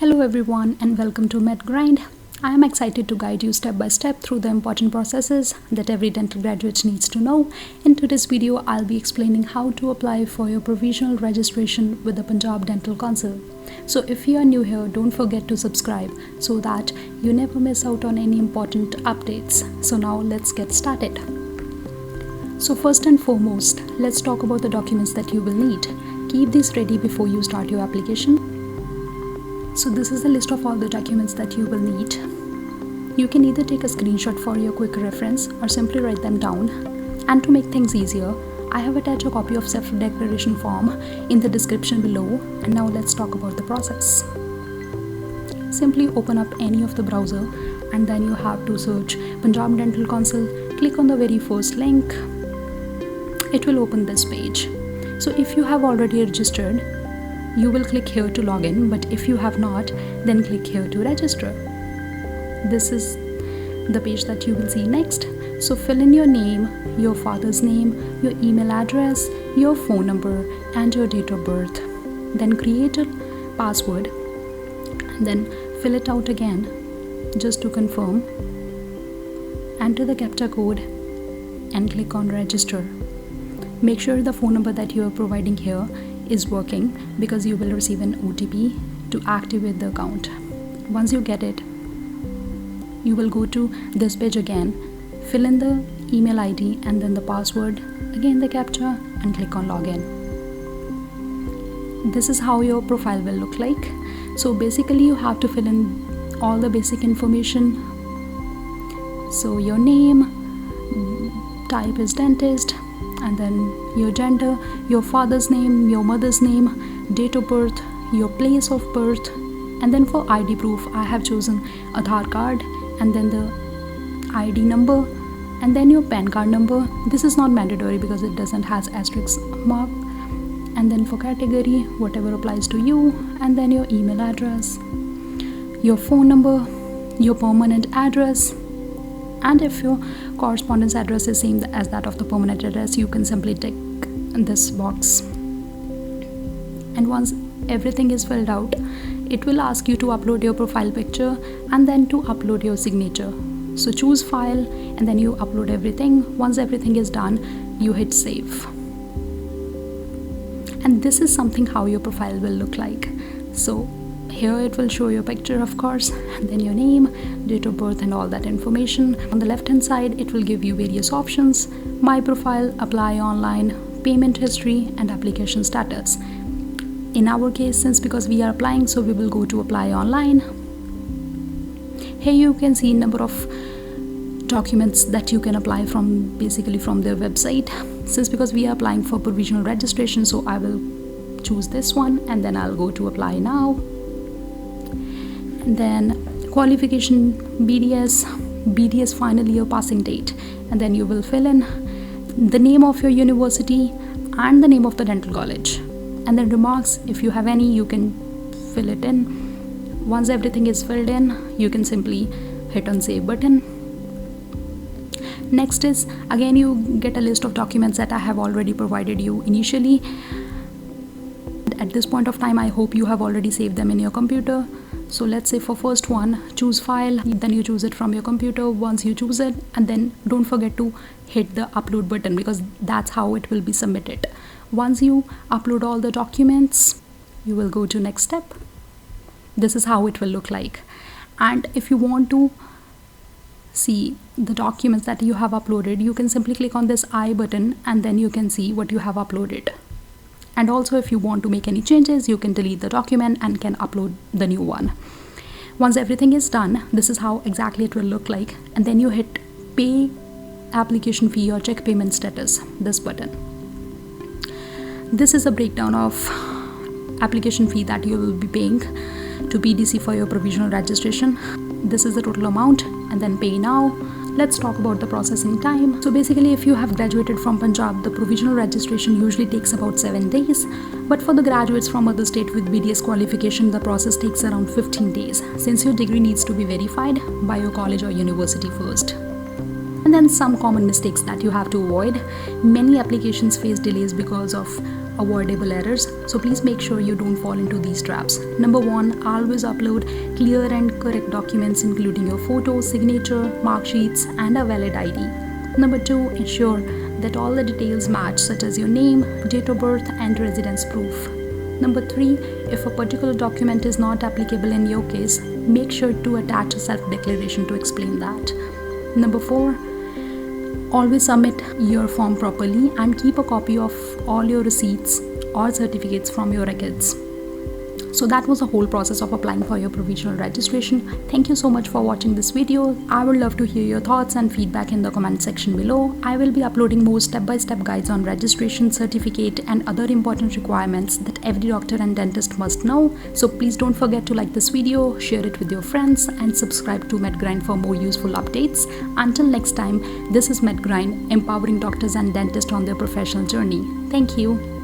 Hello everyone and welcome to Medgrind. I am excited to guide you step by step through the important processes that every dental graduate needs to know. In today's video, I'll be explaining how to apply for your provisional registration with the Punjab Dental Council. So if you are new here, don't forget to subscribe so that you never miss out on any important updates. So now let's get started. So first and foremost, let's talk about the documents that you will need. Keep these ready before you start your application. So this is the list of all the documents that you will need. You can either take a screenshot for your quick reference or simply write them down. And to make things easier, I have attached a copy of self-declaration form in the description below. And now let's talk about the process. Simply open up any of the browser and then you have to search Punjab Dental Council. Click on the very first link. It will open this page. So if you have already registered, you will click here to log in, but if you have not, then click here to register. This is the page that you will see next. So fill in your name, your father's name, your email address, your phone number, and your date of birth. Then create a password, and then fill it out again just to confirm. Enter the CAPTCHA code and click on register. Make sure the phone number that you are providing here is working because you will receive an OTP to activate the account. Once you get it, you will go to this page again, fill in the email ID and then the password, again the CAPTCHA, and click on login. This is how your profile will look like. So basically you have to fill in all the basic information. So your name, type is dentist, and then your gender, your father's name, your mother's name, date of birth, your place of birth, and then for ID proof I have chosen Aadhaar card, and then the ID number, and then your PAN card number. This is not mandatory because it doesn't has asterisk mark, and then for category, whatever applies to you, and then your email address, your phone number, your permanent address. And if your correspondence address is same as that of the permanent address, you can simply tick this box. And once everything is filled out, it will ask you to upload your profile picture and then to upload your signature. So choose file and then you upload everything. Once everything is done, you hit save. And this is something how your profile will look like. So here it will show your picture, of course, and then your name, date of birth, and all that information. On the left hand side, it will give you various options: my profile, apply online, payment history, and application status. In our case, because we are applying, so we will go to apply online. Here you can see number of documents that you can apply from, basically from their website. Because we are applying for provisional registration, so I will choose this one and then I'll go to apply now. And then qualification, BDS final year passing date, and then you will fill in the name of your university and the name of the dental college, and then remarks, if you have any, you can fill it in. Once everything is filled in, you can simply hit on save button. Next is, again, you get a list of documents that I have already provided you initially. At this point of time, I hope you have already saved them in your computer. So let's say for first one, choose file, then you choose it from your computer. Once you choose it, and then don't forget to hit the upload button because that's how it will be submitted. Once you upload all the documents, you will go to next step. This is how it will look like. And if you want to see the documents that you have uploaded, you can simply click on this I button and then you can see what you have uploaded. And also if you want to make any changes, you can delete the document and can upload the new one. Once everything is done, this is how exactly it will look like. And then you hit pay application fee or check payment status, this button. This is a breakdown of application fee that you will be paying to BDC for your provisional registration. This is the total amount, and then pay now. Let's talk about the processing time. So basically, if you have graduated from Punjab, the provisional registration usually takes about 7 days. But for the graduates from other state with BDS qualification, the process takes around 15 days, since your degree needs to be verified by your college or university first. And then some common mistakes that you have to avoid. Many applications face delays because of avoidable errors, so please make sure you don't fall into these traps. Number 1, always upload clear and correct documents including your photo, signature, mark sheets and a valid ID. Number 2, ensure that all the details match, such as your name, date of birth and residence proof. Number 3, if a particular document is not applicable in your case, make sure to attach a self-declaration to explain that. Number 4, always submit your form properly and keep a copy of all your receipts or certificates from your records. So that was the whole process of applying for your provisional registration. Thank you so much for watching this video. I would love to hear your thoughts and feedback in the comment section below. I will be uploading more step-by-step guides on registration, certificate and other important requirements that every doctor and dentist must know. So please don't forget to like this video, share it with your friends and subscribe to Medgrind for more useful updates. Until next time, this is Medgrind, empowering doctors and dentists on their professional journey. Thank you.